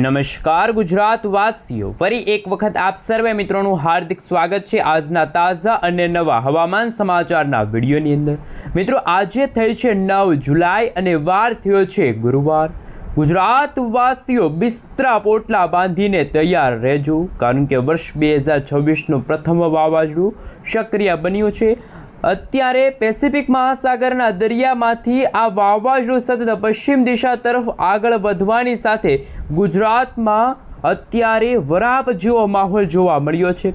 નમસ્કાર ગુજરાત વાસીઓ, ફરી એક વખત આપ સર્વે મિત્રોનું હાર્દિક સ્વાગત છે આજના તાજા અને નવા હવામાન સમાચારના વિડીયોની અંદર। મિત્રો, આજે થઈ છે 9 જુલાઈ અને વાર થયો છે ગુરુવાર। ગુજરાત વાસીઓ બિસ્તરા પોટલા બાંધીને તૈયાર રહેજો, કારણ કે વર્ષ 2026નું પ્રથમ વાવાઝોડું સક્રિય બન્યું છે। અત્યારે પેસિફિક મહાસાગરના દરિયામાંથી આ વાવાઝોડું સતત પશ્ચિમ દિશા તરફ આગળ વધવાની સાથે ગુજરાતમાં અત્યારે વરાપ જેવો માહોલ જોવા મળ્યો છે।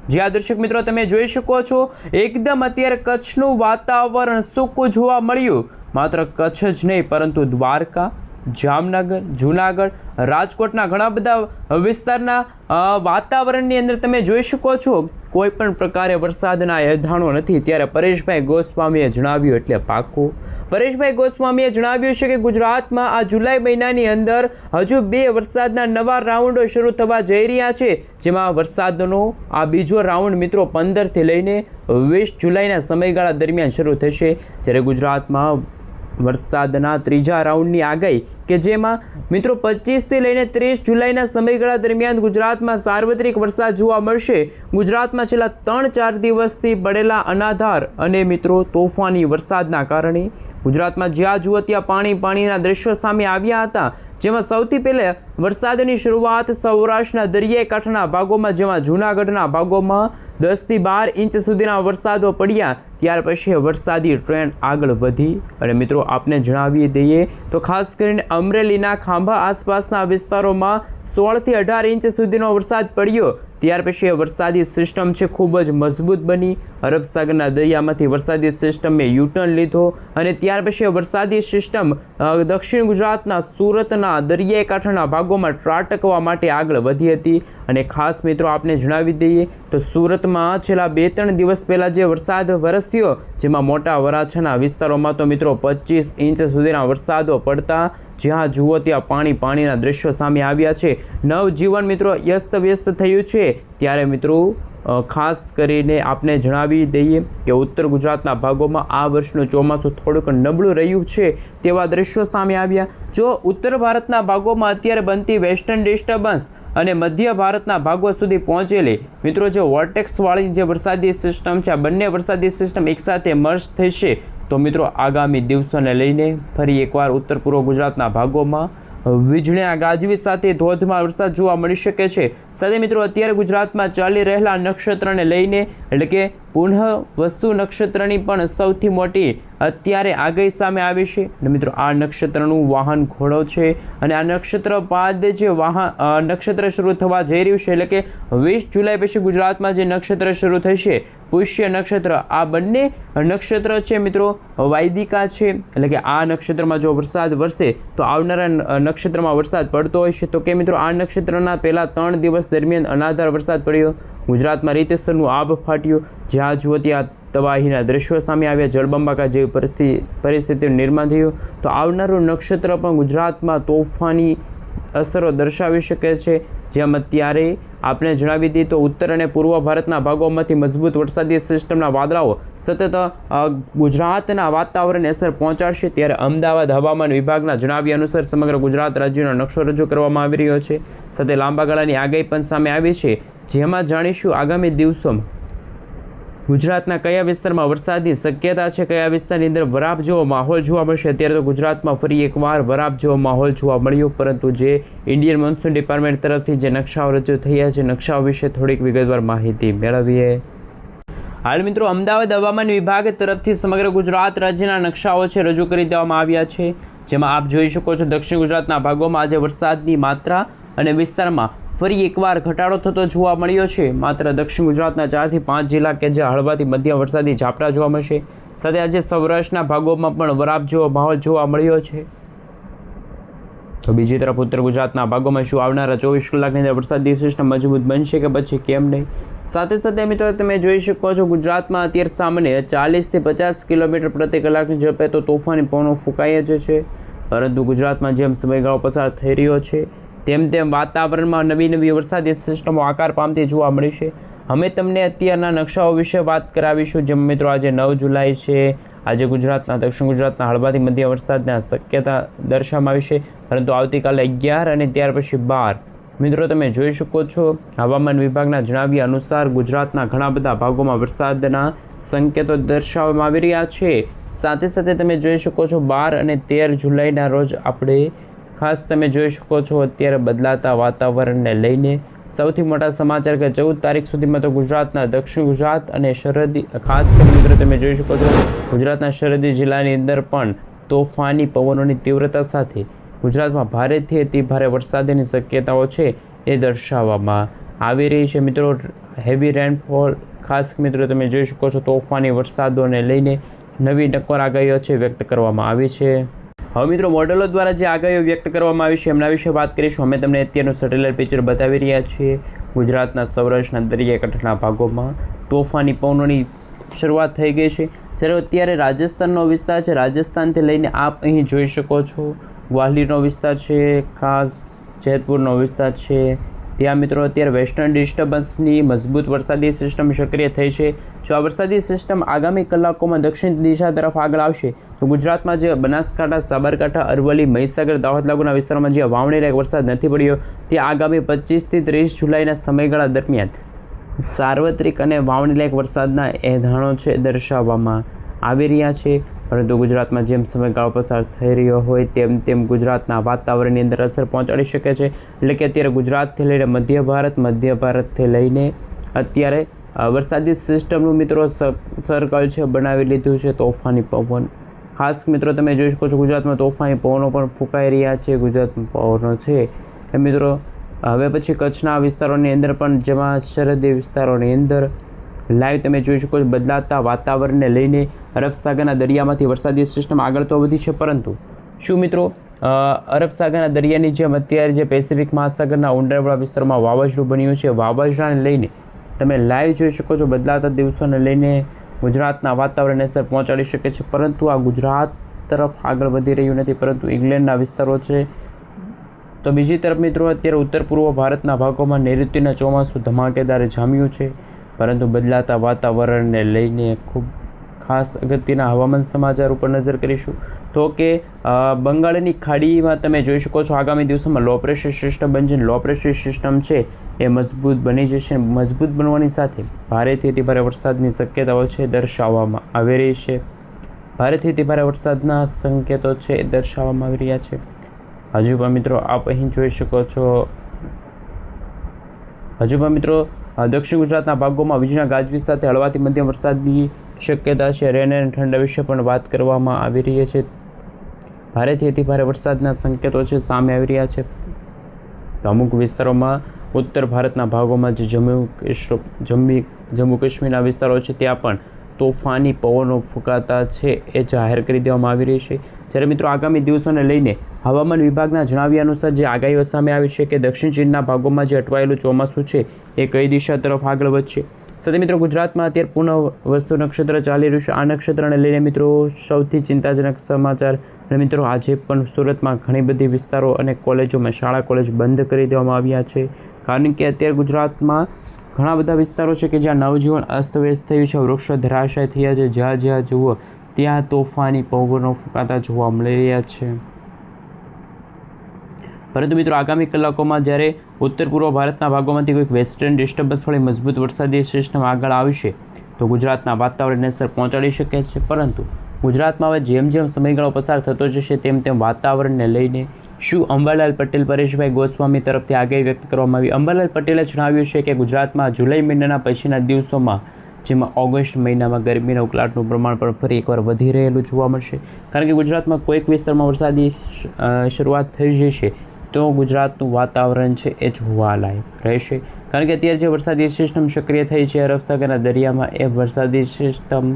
જ્યાં દર્શક મિત્રો તમે જોઈ શકો છો, એકદમ અત્યારે કચ્છનું વાતાવરણ સૂકું જોવા મળ્યું। માત્ર કચ્છ જ નહીં, પરંતુ દ્વારકા, જામનગર, જૂનાગઢ, રાજકોટના ઘણા બધા વિસ્તારના વાતાવરણની અંદર તમે જોઈ શકો છો કોઈ પણ પ્રકારે વરસાદના એંધાણો નથી। ત્યારે પરેશભાઈ ગોસ્વામીએ જણાવ્યું એટલે પાકું। પરેશભાઈ ગોસ્વામીએ જણાવ્યું છે કે ગુજરાતમાં આ જુલાઈ મહિનાની અંદર હજુ 2 વરસાદના નવા રાઉન્ડો શરૂ થવા જઈ રહ્યા છે, જેમાં વરસાદનો આ બીજો રાઉન્ડ મિત્રો 15થી લઈને 20 જુલાઈના સમયગાળા દરમિયાન શરૂ થશે। જ્યારે ગુજરાતમાં વરસાદના ત્રીજા રાઉન્ડની આગાહી કે જેમાં મિત્રો 25થી લઈને 30 જુલાઈના સમયગાળા દરમિયાન ગુજરાતમાં સાર્વત્રિક વરસાદ જોવા મળશે। ગુજરાતમાં છેલ્લા 3-4 દિવસથી પડેલા અનાધાર અને મિત્રો તોફાની વરસાદના કારણે ગુજરાતમાં જ્યાં જુઓ ત્યાં પાણીના દ્રશ્યો સામે આવ્યા હતા, જેમાં સૌથી પહેલાં વરસાદની શરૂઆત સૌરાષ્ટ્રના દરિયાઈ કાંઠાના ભાગોમાં, જેમાં જૂનાગઢના ભાગોમાં 10થી 12 ઇંચ સુધીના વરસાદો પડ્યા। ત્યાર પછી વરસાદી ટ્રેન્ડ આગળ વધી અને મિત્રો આપને જણાવી દઈએ તો ખાસ કરીને અમરેલીના ખાંભા આસપાસના વિસ્તારોમાં 16થી 18 ઇંચ સુધીનો વરસાદ પડ્યો। ત્યાર પછી વરસાદી સિસ્ટમ છે ખૂબ જ મજબૂત બની। અરબ સાગરના દરિયામાંથી વરસાદી સિસ્ટમે યુટર્ન લીધો અને ત્યાર પછી વરસાદી સિસ્ટમ દક્ષિણ ગુજરાતના સુરતના દરિયાઈ કાંઠાના ભાગોમાં ત્રાટકવા માટે આગળ વધી હતી। અને ખાસ મિત્રો આપને જણાવી દઈએ તો સુરતમાં છેલ્લા 2-3 દિવસ પહેલાં જે વરસાદ વરસ્યો, જેમાં મોટા વરાછાના વિસ્તારોમાં તો મિત્રો 25 ઇંચ સુધીના વરસાદો પડતા જ્યાં જુઓ ત્યાં પાણીના દ્રશ્યો સામે આવ્યા છે। નવજીવન મિત્રો અસ્તવ્યસ્ત થયું છે। ત્યારે મિત્રો ખાસ કરીને આપને જણાવી દઈએ કે ઉત્તર ગુજરાતના ભાગોમાં આ વર્ષનું ચોમાસું થોડુંક નબળું રહ્યું છે તેવા દ્રશ્યો સામે આવ્યા। જો ઉત્તર ભારતના ભાગોમાં અત્યારે બનતી વેસ્ટર્ન ડિસ્ટર્બન્સ અને મધ્ય ભારતના ભાગો સુધી પહોંચેલી મિત્રો જે વોર્ટેક્સવાળી જે વરસાદી સિસ્ટમ છે, આ બંને વરસાદી સિસ્ટમ એકસાથે મર્જ થશે તો મિત્રો આગામી દિવસોને લઈને ફરી એકવાર ઉત્તર પૂર્વ ગુજરાતના ભાગોમાં વીજળીના ગાજવી સાથે ધોધમાર વરસાદ જોવા મળી શકે છે। સાથે મિત્રો અત્યારે ગુજરાતમાં ચાલી રહેલા નક્ષત્રને લઈને એટલે કે પુનઃ વસુ નક્ષત્રની પણ સૌથી મોટી અત્યારે આગાહી સામે આવી છે। અને મિત્રો આ નક્ષત્રનું વાહન ઘોડો છે અને આ નક્ષત્ર બાદ જે નક્ષત્ર શરૂ થવા જઈ રહ્યું છે એટલે કે 20 જુલાઈ પછી ગુજરાતમાં જે નક્ષત્ર શરૂ થશે પુષ્ય નક્ષત્ર, આ બંને નક્ષત્ર છે મિત્રો વાયદિકા છે, એટલે કે આ નક્ષત્રમાં જો વરસાદ વરસે તો આવનારા નક્ષત્રમાં વરસાદ પડતો હોય છે। તો કે મિત્રો આ નક્ષત્રના પહેલા 3 દિવસ દરમિયાન અનાધાર વરસાદ પડ્યો, ગુજરાતમાં રીતસરનું આભ ફાટ્યું, જ્યાં જુઓ ત્યાં તબાહીના દ્રશ્યો સામે આવ્યા, જળબંબાકાર જેવી પરિસ્થિતિનું નિર્માણ થયું। તો આવનારું નક્ષત્ર પણ ગુજરાતમાં તોફાની અસરો દર્શાવી શકે છે। જેમ અત્યારે આપણે જણાવી દઈએ તો ઉત્તર અને પૂર્વ ભારતના ભાગોમાંથી મજબૂત વરસાદી સિસ્ટમના વાદળાઓ સતત ગુજરાતના વાતાવરણને અસર પહોંચાડશે। ત્યારે અમદાવાદ હવામાન વિભાગના જણાવ્યા અનુસાર સમગ્ર ગુજરાત રાજ્યનો નકશો રજૂ કરવામાં આવી રહ્યો છે। સાથે લાંબા ગાળાની આગાહી પણ સામે આવી છે, જેમાં જાણીશું આગામી દિવસોમાં ગુજરાતના કયા વિસ્તારમાં વરસાદની શક્યતા છે, કયા વિસ્તારની અંદર વરાપ જેવો માહોલ જોવા મળશે। અત્યારે તો ગુજરાતમાં ફરી એકવાર વરાપ જેવો માહોલ જોવા મળ્યો, પરંતુ જે ઇન્ડિયન મોન્સૂન ડિપાર્ટમેન્ટ તરફથી જે નકશાઓ રજૂ થયા છે, નકશાઓ વિશે થોડીક વિગતવાર માહિતી મેળવીએ। હાલ મિત્રો અમદાવાદ હવામાન વિભાગ તરફથી સમગ્ર ગુજરાત રાજ્યના નકશાઓ છે રજૂ કરી દેવામાં આવ્યા છે, જેમાં આપ જોઈ શકો છો દક્ષિણ ગુજરાતના ભાગોમાં આજે વરસાદની માત્રા અને વિસ્તારમાં ફરી એકવાર ઘટાડો થતો જોવા મળ્યો છે। માત્ર દક્ષિણ ગુજરાતના 4થી 5 જિલ્લા કે જે હળવાથી મધ્યમ વરસાદી ઝાપટા જોવા મળશે। સાથે આજે સૌરાષ્ટ્રના ભાગોમાં પણ વરાપ જેવો માહોલ જોવા મળ્યો છે। તો બીજી તરફ ઉત્તર ગુજરાતના ભાગોમાં શું આવનારા 24 કલાકની અંદર વરસાદી સિસ્ટમ મજબૂત બનશે કે પછી કેમ નહીં। સાથે સાથે મિત્રો તમે જોઈ શકો છો ગુજરાતમાં અત્યારે સામાન્ય 40થી 50 કિલોમીટર પ્રતિ કલાકની ઝડપે તો તોફાની પવનો ફૂંકાય જ છે, પરંતુ ગુજરાતમાં જેમ સમયગાળો પસાર થઈ રહ્યો છે તેમ વાતાવરણમાં નવી વરસાદી સિસ્ટમો આકાર પામતી જોવા મળી છે। અમે તમને અત્યારના નકશાઓ વિશે વાત કરાવીશું, જેમ મિત્રો આજે 9 જુલાઈ છે આજે ગુજરાતના દક્ષિણ ગુજરાતના હળવાથી મધ્ય વરસાદના શક્યતા દર્શાવવામાં આવી છે, પરંતુ આવતીકાલે 11 અને ત્યાર પછી 12 મિત્રો તમે જોઈ શકો છો હવામાન વિભાગના જણાવ્યા અનુસાર ગુજરાતના ઘણા બધા ભાગોમાં વરસાદના સંકેતો દર્શાવવામાં આવી રહ્યા છે। સાથે સાથે તમે જોઈ શકો છો 12 અને 13 જુલાઈના રોજ આપણે ખાસ તમે જોઈ શકો છો અત્યારે બદલાતા વાતાવરણને લઈને સૌથી મોટા સમાચાર કે 14 તારીખ સુધીમાં તો ગુજરાતના દક્ષિણ ગુજરાત અને સરહદી ખાસ કરીને મિત્રો તમે જોઈ શકો છો ગુજરાતના સરહદી જિલ્લાની અંદર પણ તોફાની પવનોની તીવ્રતા સાથે ગુજરાતમાં ભારેથી અતિ ભારે વરસાદની શક્યતાઓ છે એ દર્શાવવામાં આવી રહી છે। મિત્રો હેવી રેનફોલ ખાસ મિત્રો તમે જોઈ શકો છો તોફાની વરસાદોને લઈને નવી નક્કોર આગાહીઓ છે વ્યક્ત કરવામાં આવી છે। હવે મિત્રો મોડેલો દ્વારા જે આગાહીઓ વ્યક્ત કરવામાં આવી છે એમના વિશે વાત કરીશું। અમે તમને અત્યારનું સેટેલાઇટ પિક્ચર બતાવી રહ્યા છીએ। ગુજરાતના સૌરાષ્ટ્રના દરિયાકાંઠાના ભાગોમાં તોફાની પવનોની શરૂઆત થઈ ગઈ છે, જ્યારે અત્યારે રાજસ્થાનનો વિસ્તાર છે, રાજસ્થાનથી લઈને આપ અહીં જોઈ શકો છો ગ્વાલિયરનો વિસ્તાર છે, ખાસ જેતપુરનો વિસ્તાર છે, ત્યાં મિત્રો અત્યારે વેસ્ટર્ન ડિસ્ટર્બન્સની મજબૂત વરસાદી સિસ્ટમ સક્રિય થઈ છે। જો આ વરસાદી સિસ્ટમ આગામી કલાકોમાં દક્ષિણ દિશા તરફ આગળ આવશે તો ગુજરાતમાં જે બનાસકાંઠા, સાબરકાંઠા, અરવલ્લી, મહીસાગર, દાહોદ લાગુના વિસ્તારોમાં જે વાવણીલાયક વરસાદ નથી પડ્યો તે આગામી 25 થી 30 જુલાઈના સમયગાળા દરમિયાન સાર્વત્રિક અને વાવણીલાયક વરસાદના એંધાણો છે દર્શાવવામાં આવી રહ્યા છે। પરંતુ ગુજરાતમાં જેમ સમયગાળો પસાર થઈ રહ્યો હોય તેમ તેમ ગુજરાતના વાતાવરણની અંદર અસર પહોંચાડી શકે છે। એટલે કે અત્યારે ગુજરાતથી લઈને મધ્ય ભારતથી લઈને અત્યારે વરસાદી સિસ્ટમનું મિત્રો સર્કલ છે બનાવી લીધું છે તોફાની પવન। ખાસ મિત્રો તમે જોઈ શકો છો ગુજરાતમાં તોફાની પવનો પણ ફૂંકાઈ રહ્યા છે। ગુજરાતમાં પવનો છે એ મિત્રો હવે પછી કચ્છના વિસ્તારોની અંદર પણ જેમાં સરહદી વિસ્તારોની અંદર લાઈવ તમે જોઈ શકો છો બદલાતા વાતાવરણને લઈને અરબ સાગરના દરિયામાંથી વરસાદી સિસ્ટમ આગળ તો વધી છે, પરંતુ શું મિત્રો અરબ સાગરના દરિયાની જેમ અત્યારે જે પેસિફિક મહાસાગરના ઊંડાણવાળા વિસ્તારોમાં વાવાઝોડું બન્યું છે, વાવાઝોડાને લઈને તમે લાઈવ જોઈ શકો છો બદલાતા દિવસોને લઈને ગુજરાતના વાતાવરણને અસર પહોંચાડી શકે છે, પરંતુ આ ગુજરાત તરફ આગળ વધી રહ્યું નથી, પરંતુ ઇંગ્લેન્ડના વિસ્તારો છે। તો બીજી તરફ મિત્રો અત્યારે ઉત્તર પૂર્વ ભારતના ભાગોમાં નૈઋત્યના ચોમાસું ધમાકેદાર જામ્યું છે, પરંતુ બદલાતા વાતાવરણને લઈને ખૂબ ખાસ અગત્યના હવામાન સમાચાર ઉપર નજર કરીશું। તો કે બંગાળની ખાડીમાં તમે જોઈ શકો છો આગામી દિવસોમાં લો પ્રેશર સિસ્ટમ બનશે। લો પ્રેશર સિસ્ટમ છે એ મજબૂત બની જશે। મજબૂત બનવાની સાથે ભારેથી અતિ ભારે વરસાદની શક્યતાઓ છે દર્શાવવામાં આવી રહી છે। ભારેથી અતિ ભારે વરસાદના સંકેતો છે એ દર્શાવવામાં આવી રહ્યા છે। હજુ પણ મિત્રો આપ અહીં જોઈ શકો છો દક્ષિણ ગુજરાતના ભાગોમાં વીજળીના ગાજવીજ સાથે હળવાથી મધ્યમ વરસાદની શક્યતા છે। રેન અને ઠંડા વિશે પણ વાત કરવામાં આવી રહી છે। ભારેથી અતિ ભારે વરસાદના સંકેતો છે સામે આવી રહ્યા છે। તો અમુક વિસ્તારોમાં ઉત્તર ભારતના ભાગોમાં જે જમ્મુ કાશ્મીરના વિસ્તારો છે ત્યાં પણ તોફાની પવનો ફૂંકાતા છે એ જાહેર કરી દેવામાં આવી રહી છે। જ્યારે મિત્રો આગામી દિવસોને લઈને હવામાન વિભાગના જણાવ્યા અનુસાર જે આગાહીઓ સામે આવી છે કે દક્ષિણ ચીનના ભાગોમાં જે અટવાયેલું ચોમાસું છે એ કઈ દિશા તરફ આગળ વધશે। સાથે મિત્રો ગુજરાતમાં અત્યારે પૂર્ણ વસ્તુ નક્ષત્ર ચાલી રહ્યું છે। આ નક્ષત્રને લઈને મિત્રો સૌથી ચિંતાજનક સમાચાર અને મિત્રો આજે પણ સુરતમાં ઘણી બધી વિસ્તારો અને કોલેજોમાં શાળા કોલેજ બંધ કરી દેવામાં આવ્યા છે, કારણ કે અત્યારે ગુજરાતમાં ઘણા બધા વિસ્તારો છે કે જ્યાં નવજીવન અસ્તવ્યસ્ત થયું છે, વૃક્ષો ધરાશાય થયા છે, જ્યાં જુઓ ત્યાં તોફાની પવનો ફૂંકાતા જોવા મળી રહ્યા છે। પરંતુ મિત્રો આગામી કલાકોમાં જ્યારે ઉત્તર પૂર્વ ભારતના ભાગોમાંથી કોઈક વેસ્ટર્ન ડિસ્ટર્બન્સવાળી મજબૂત વરસાદી સિસ્ટમ આગળ આવશે તો ગુજરાતના વાતાવરણને અસર પહોંચાડી શકે છે, પરંતુ ગુજરાતમાં હવે જેમ જેમ સમયગાળો પસાર થતો જશે તેમ તેમ વાતાવરણને લઈને શું અંબાલાલ પટેલ, પરેશભાઈ ગોસ્વામી તરફથી આગાહી વ્યક્ત કરવામાં આવી। અંબાલાલ પટેલે જણાવ્યું છે કે ગુજરાતમાં જુલાઈ મહિનાના પછીના દિવસોમાં જેમાં ઓગસ્ટ મહિનામાં ગરમીના ઉકળાટનું પ્રમાણ પણ ફરી એકવાર વધી રહેલું જોવા મળશે, કારણ કે ગુજરાતમાં કોઈક વિસ્તારમાં વરસાદી શરૂઆત થઈ જશે તો ગુજરાતનું વાતાવરણ છે એ જોવાલાયક રહેશે, કારણ કે અત્યારે જે વરસાદી સિસ્ટમ સક્રિય થઈ છે અરબ સાગરના દરિયામાં એ વરસાદી સિસ્ટમ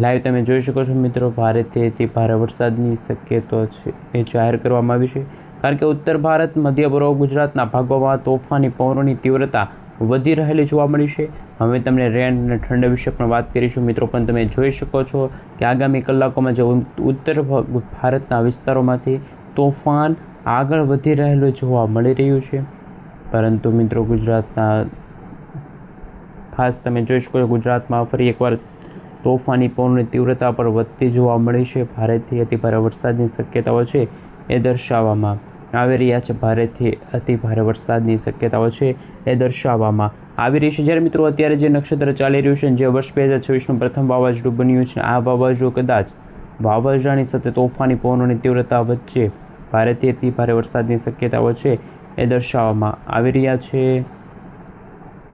લાઈવ તમે જોઈ શકો છો મિત્રો ભારેથી અતિ ભારે વરસાદની શક્યતાઓ છે એ જાહેર કરવામાં આવી છે, કારણ કે ઉત્તર ભારત, મધ્ય પૂર્વ ગુજરાતના ભાગોમાં તોફાની પવનોની તીવ્રતા વધી રહેલી જોવા મળી છે। હવે તમને રેન અને ઠંડા વિશે પણ વાત કરીશું મિત્રો, પણ તમે જોઈ શકો છો કે આગામી કલાકોમાં જે ઉત્તર ભારતના વિસ્તારોમાંથી તોફાન આગળ વધી રહેલું જોવા મળી રહ્યું છે, પરંતુ મિત્રો ગુજરાતના ખાસ તમે જોઈ શકો છો ગુજરાતમાં ફરી એકવાર તોફાની પવનની તીવ્રતા પર વધતી જોવા મળી છે. ભારેથી અતિભારે વરસાદની શક્યતાઓ છે એ દર્શાવવામાં આવી રહ્યા છે. ભારેથી અતિભારે વરસાદની શક્યતાઓ છે એ દર્શાવવામાં આવી રહી છે. જ્યારે મિત્રો અત્યારે જે નક્ષત્ર ચાલી રહ્યું છે, જે વર્ષ 2026નું પ્રથમ વાવાઝોડું બન્યું છે, આ વાવાઝોડું કદાચ વાવાઝોડાની સાથે તોફાની પવનોની તીવ્રતા વચ્ચે ભારેથી અતિભારે વરસાદની શક્યતાઓ છે એ દર્શાવવામાં આવી રહ્યા છે.